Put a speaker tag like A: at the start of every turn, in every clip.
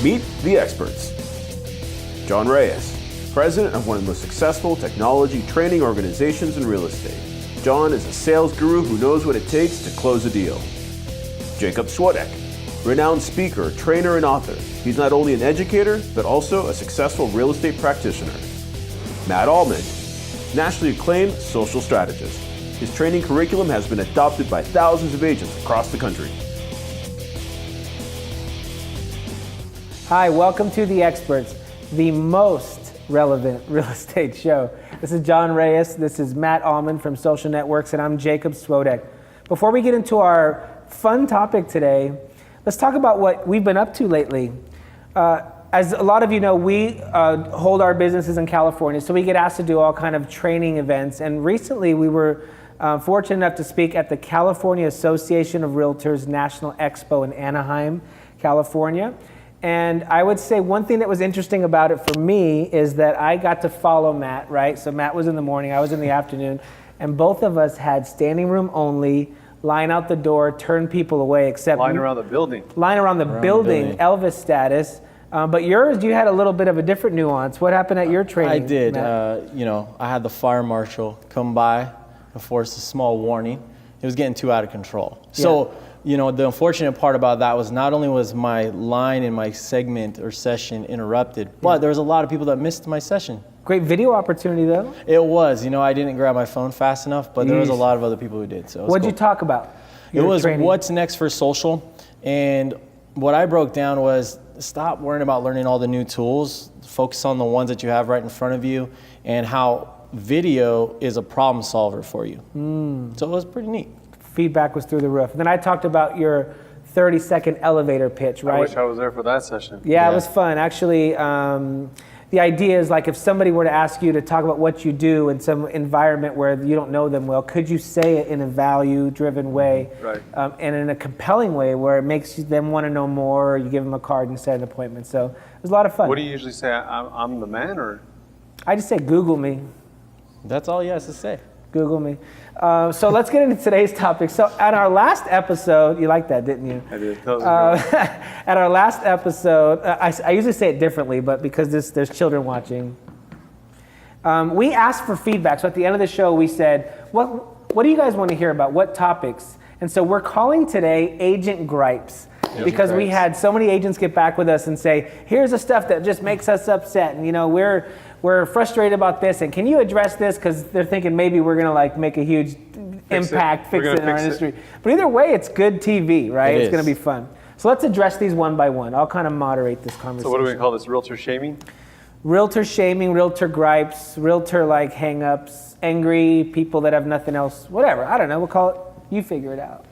A: Meet the Xperts. John Reyes, president of one of the most successful technology training organizations in real estate. John is a sales guru who knows what it takes to close a deal. Jacob Swodek, renowned speaker, trainer, and author. He's not only an educator, but also a successful real estate practitioner. Matt Allman, nationally acclaimed social strategist. His training curriculum has been adopted by thousands of agents across the country.
B: Hi, welcome to the Xperts, the most relevant real estate show. This is John Reyes, this is Matt Allman from Social Networks, and I'm Jacob Swodek. Before we get into our fun topic today, let's talk about what we've been up to lately. As a lot of you know, we hold our businesses in California, so we get asked to do all kind of training events. And recently we were fortunate enough to speak at the California Association of Realtors National Expo in Anaheim, California. And I would say one thing that was interesting about it for me is that I got to follow Matt, right? So Matt was in the morning, I was in the afternoon, and both of us had standing room only, line out the door, turn people away, except
C: line around the building.
B: Line around the building, Elvis status. But yours, you had a little bit of a different nuance. What happened at your training?
D: I did. I had the fire marshal come by and force a small warning. It was getting too out of control. So, the unfortunate part about that was not only was my line in my segment or session interrupted, but there was a lot of people that missed my session.
B: Great video opportunity, though.
D: It was. I didn't grab my phone fast enough, but there was a lot of other people who did. So
B: what'd you talk about?
D: It was what's next for social, and what I broke down was stop worrying about learning all the new tools, focus on the ones that you have right in front of you, and how video is a problem solver for you. So it was pretty neat. Feedback
B: was through the roof. Then I talked about your 30-second elevator pitch, right?
C: I wish I was there for that session.
B: Yeah, it was fun. Actually, the idea is like if somebody were to ask you to talk about what you do in some environment where you don't know them well, could you say it in a value-driven way,
C: right.
B: And in a compelling way where it makes them want to know more, or you give them a card and set an appointment. So it was a lot of fun.
C: What do you usually say? I'm the man, or?
B: I just say Google me.
D: That's all he has to say.
B: Google me. So let's get into today's topic. So at our last episode, you liked that, didn't you?
C: I did.
B: At our last episode, I usually say it differently, but because there's children watching, we asked for feedback. So at the end of the show, we said, what do you guys want to hear about? What topics? And so we're calling today Agent Gripes. Because we had so many agents get back with us and say, here's the stuff that just makes us upset, and we're frustrated about this, and can you address this? Because they're thinking maybe we're going to make a huge impact, fix it in our industry. But either way, it's good TV, right? It's going to be fun. So let's address these one by one. I'll kind of moderate this conversation.
C: So what do we call this, realtor shaming?
B: Realtor shaming, realtor gripes, realtor hang-ups, angry people that have nothing else, whatever. I don't know, we'll call it, you figure it out.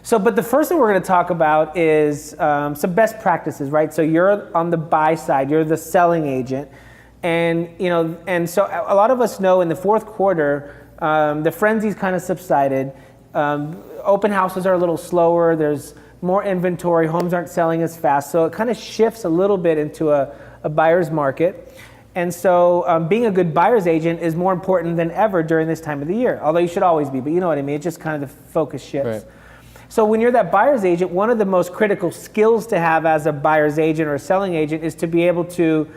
B: So, but the first thing we're going to talk about is some best practices, right? So you're on the buy side, you're the selling agent. And so a lot of us know in the fourth quarter, the frenzy's kind of subsided. Open houses are a little slower. There's more inventory. Homes aren't selling as fast. So it kind of shifts a little bit into a buyer's market. And so being a good buyer's agent is more important than ever during this time of the year. Although you should always be, but you know what I mean? It just kind of the focus shifts. Right. So when you're that buyer's agent, one of the most critical skills to have as a buyer's agent or a selling agent is to be able to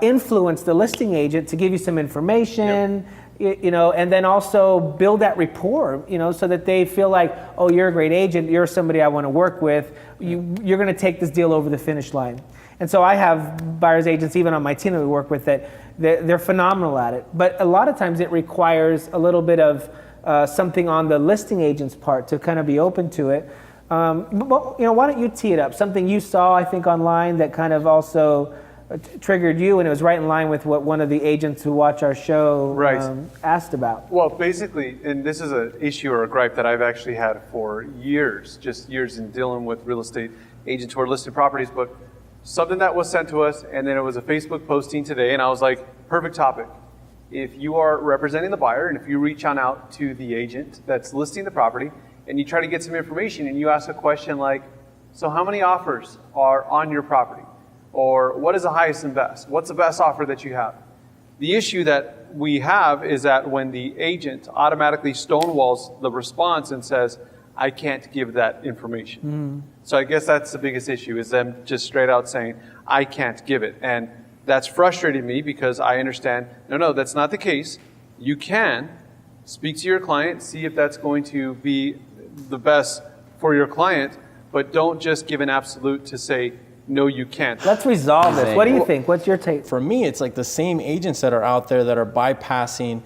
B: influence the listing agent to give you some information, and then also build that rapport, so that they feel like, oh, you're a great agent, you're somebody I want to work with, you're going to take this deal over the finish line. And so I have buyer's agents even on my team that we work with that they're phenomenal at it. But a lot of times it requires a little bit of something on the listing agent's part to kind of be open to it. But, why don't you tee it up? Something you saw, I think, online that kind of also triggered you, and it was right in line with what one of the agents who watch our show asked about.
C: Well, basically, and this is an issue or a gripe that I've actually had for years, just years in dealing with real estate agents who are listed properties, but something that was sent to us, and then it was a Facebook posting today, and I was like, perfect topic. If you are representing the buyer, and if you reach on out to the agent that's listing the property, and you try to get some information, and you ask a question like, so how many offers are on your property? Or what is the highest and best? What's the best offer that you have? The issue that we have is that when the agent automatically stonewalls the response and says, I can't give that information. So I guess that's the biggest issue, is them just straight out saying, I can't give it. And that's frustrated me because I understand, no, that's not the case. You can speak to your client, see if that's going to be the best for your client, but don't just give an absolute to say, no, you can't.
B: Let's resolve this. What do you think? What's your take?
D: For me, it's like the same agents that are out there that are bypassing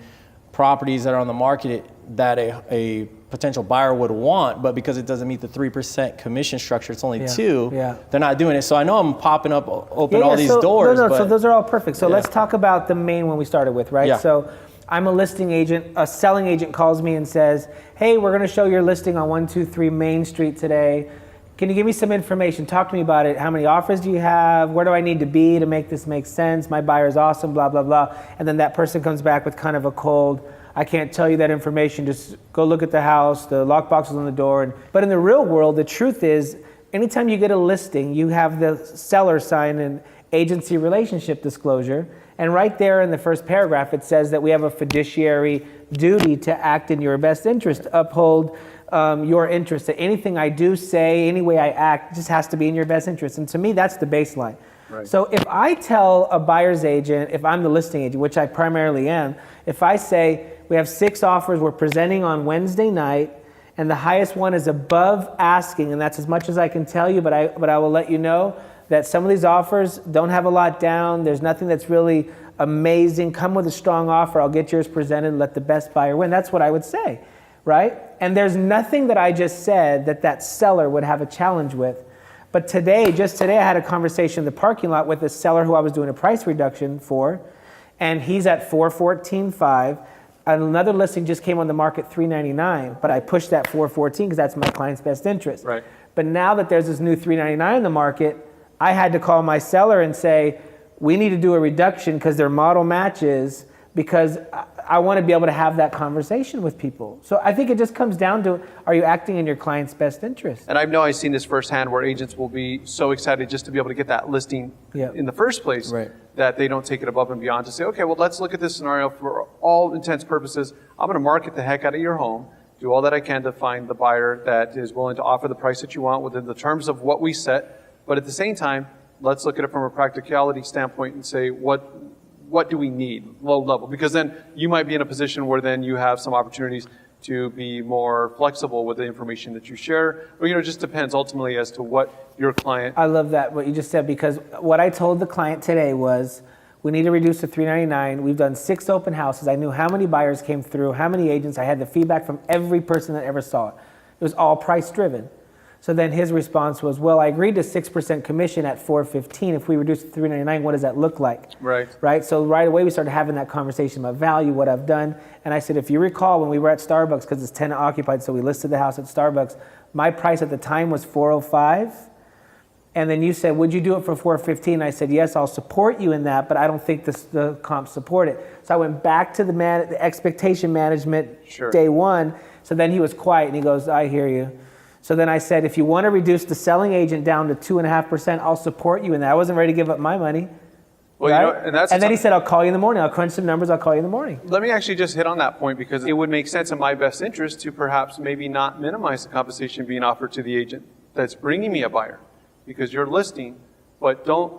D: properties that are on the market that a potential buyer would want, but because it doesn't meet the 3% commission structure, it's only 2%, they're not doing it. So I know I'm popping up, open all these doors.
B: No, so those are all perfect. So let's talk about the main one we started with, right?
D: Yeah.
B: So I'm a listing agent. A selling agent calls me and says, hey, we're going to show your listing on 123 Main Street today. Can you give me some information? Talk to me about it. How many offers do you have? Where do I need to be to make this make sense? My buyer's awesome, blah, blah, blah. And then that person comes back with kind of a cold, I can't tell you that information. Just go look at the house. The lockbox is on the door. But in the real world, the truth is, anytime you get a listing, you have the seller sign an agency relationship disclosure. And right there in the first paragraph, it says that we have a fiduciary duty to act in your best interest, to uphold your interest. That anything I do, say, any way I act, just has to be in your best interest. And to me, that's the baseline. Right. So if I tell a buyer's agent, if I'm the listing agent, which I primarily am, if I say, we have 6 offers we're presenting on Wednesday night, and the highest one is above asking, and that's as much as I can tell you, but I will let you know that some of these offers don't have a lot down. There's nothing that's really amazing. Come with a strong offer. I'll get yours presented and let the best buyer win. That's what I would say, right? And there's nothing that I just said that seller would have a challenge with. But just today, I had a conversation in the parking lot with a seller who I was doing a price reduction for, and he's at $414,500. Another listing just came on the market $399,000, but I pushed that $414,000 because that's my client's best interest. Right. But now that there's this new $399,000 in the market, I had to call my seller and say, we need to do a reduction because they're model matches, because I want to be able to have that conversation with people. So I think it just comes down to, are you acting in your client's best interest?
C: And I know I've seen this firsthand where agents will be so excited just to be able to get that listing in the first place, that they don't take it above and beyond to say, okay, well, let's look at this scenario for all intents purposes. I'm going to market the heck out of your home, do all that I can to find the buyer that is willing to offer the price that you want within the terms of what we set. But at the same time, let's look at it from a practicality standpoint and say, what do we need, low level? Because then you might be in a position where then you have some opportunities to be more flexible with the information that you share. Or, it just depends ultimately as to what your client...
B: I love that, what you just said, because what I told the client today was, we need to reduce to $399,000. We've done 6 open houses. I knew how many buyers came through, how many agents. I had the feedback from every person that ever saw it. It was all price driven. So then his response was, well, I agreed to 6% commission at $415,000. If we reduce to $399,000, what does that look like? Right. So right away we started having that conversation about value, what I've done. And I said, if you recall, when we were at Starbucks, because it's tenant occupied, so we listed the house at Starbucks, my price at the time was $405,000. And then you said, would you do it for $415,000? I said, yes, I'll support you in that, but I don't think the comps support it. So I went back to the expectation management day one. So then he was quiet and he goes, I hear you. So then I said, if you want to reduce the selling agent down to 2.5%, I'll support you in that. I wasn't ready to give up my money. Well, right? And then he said, I'll call you in the morning. I'll crunch some numbers. I'll call you in the morning.
C: Let me actually just hit on that point, because it would make sense in my best interest to perhaps maybe not minimize the compensation being offered to the agent that's bringing me a buyer, because you're listing, but don't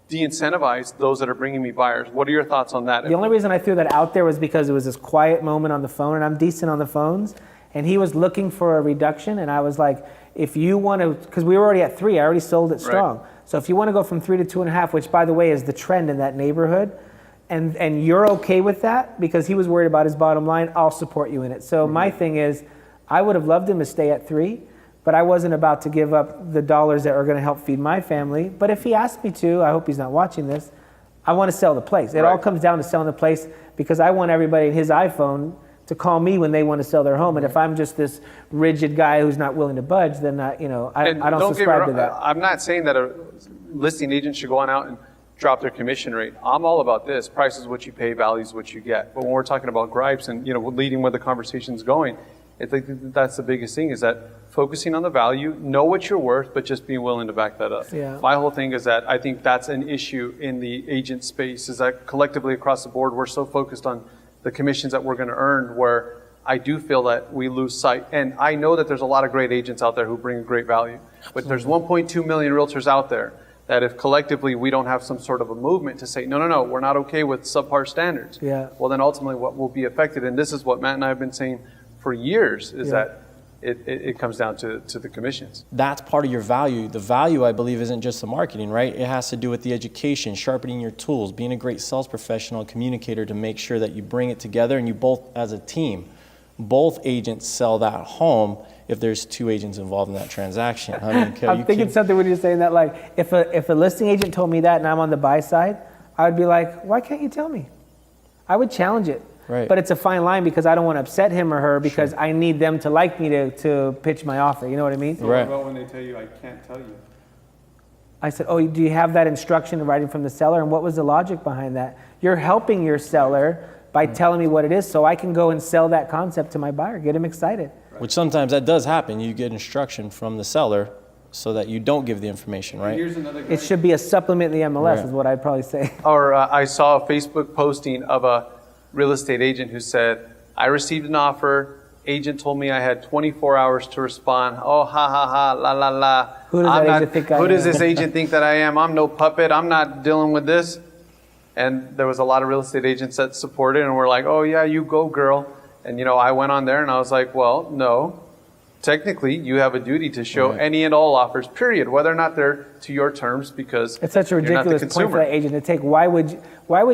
C: de-incentivize those that are bringing me buyers. What are your thoughts on that?
B: The only reason I threw that out there was because it was this quiet moment on the phone, and I'm decent on the phones. And he was looking for a reduction, and I was like, if you want to, because we were already at 3, I already sold it strong. Right. So if you want to go from 3 to 2.5, which by the way is the trend in that neighborhood, and you're okay with that, because he was worried about his bottom line, I'll support you in it. So my thing is, I would have loved him to stay at 3, but I wasn't about to give up the dollars that are going to help feed my family. But if he asked me to, I hope he's not watching this, I want to sell the place. It all comes down to selling the place, because I want everybody in his iPhone to call me when they want to sell their home. And if I'm just this rigid guy who's not willing to budge, then I don't subscribe to that.
C: I'm not saying that a listing agent should go on out and drop their commission rate. I'm all about this. Price is what you pay, value is what you get. But when we're talking about gripes and leading where the conversation's going, I think that's the biggest thing, is that focusing on the value, know what you're worth, but just being willing to back that up.
B: Yeah.
C: My whole thing is that I think that's an issue in the agent space, is that collectively across the board, we're so focused on the commissions that we're going to earn, where I do feel that we lose sight. And I know that there's a lot of great agents out there who bring great value. But there's 1.2 million realtors out there that if collectively we don't have some sort of a movement to say, no, we're not okay with subpar standards.
B: Yeah.
C: Well, then ultimately what will be affected, and this is what Matt and I have been saying for years, is that it comes down to the commissions.
D: That's part of your value. The value, I believe, isn't just the marketing, right? It has to do with the education, sharpening your tools, being a great sales professional, communicator to make sure that you bring it together and you both, as a team, both agents sell that home if there's two agents involved in that transaction. I mean,
B: I'm thinking something when you're saying that, like if a listing agent told me that and I'm on the buy side, I would be like, why can't you tell me? I would challenge it.
D: Right.
B: But it's a fine line because I don't want to upset him or her because I need them to like me to pitch my offer. You know what I mean?
C: So what about when they tell you, I can't tell you?
B: I said, oh, do you have that instruction in writing from the seller? And what was the logic behind that? You're helping your seller by telling me what it is so I can go and sell that concept to my buyer, get him excited.
D: Which sometimes that does happen. You get instruction from the seller so that you don't give the information, right?
C: Here's another guy.
B: It should be a supplement in the MLS is what I'd probably say.
C: Or I saw a Facebook posting of a real estate agent who said, I received an offer. Agent told me I had 24 hours to respond. Oh, ha, ha, ha, la, la, la.
B: Who does that agent think I am?
C: Who does this agent think that I am? I'm no puppet. I'm not dealing with this. And there was a lot of real estate agents that supported and were like, oh, yeah, you go, girl. And, I went on there and I was like, well, no. Technically, you have a duty to show any and all offers, period, whether or not they're to your terms, because
B: it's such a ridiculous point for that agent to take. Why would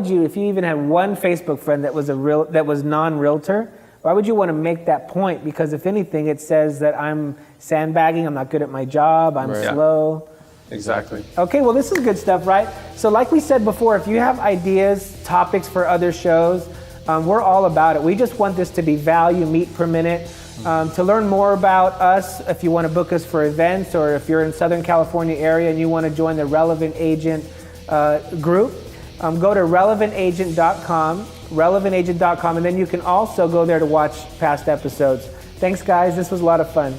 B: you, if you even had one Facebook friend that was non-realtor, why would you want to make that point? Because if anything, it says that I'm sandbagging, I'm not good at my job, I'm slow.
C: Exactly.
B: Okay, well, this is good stuff, right? So like we said before, if you have ideas, topics for other shows, we're all about it. We just want this to be value, meet per minute. To learn more about us, if you want to book us for events, or if you're in Southern California area and you want to join the Relevant Agent group, go to relevantagent.com, and then you can also go there to watch past episodes. Thanks, guys. This was a lot of fun.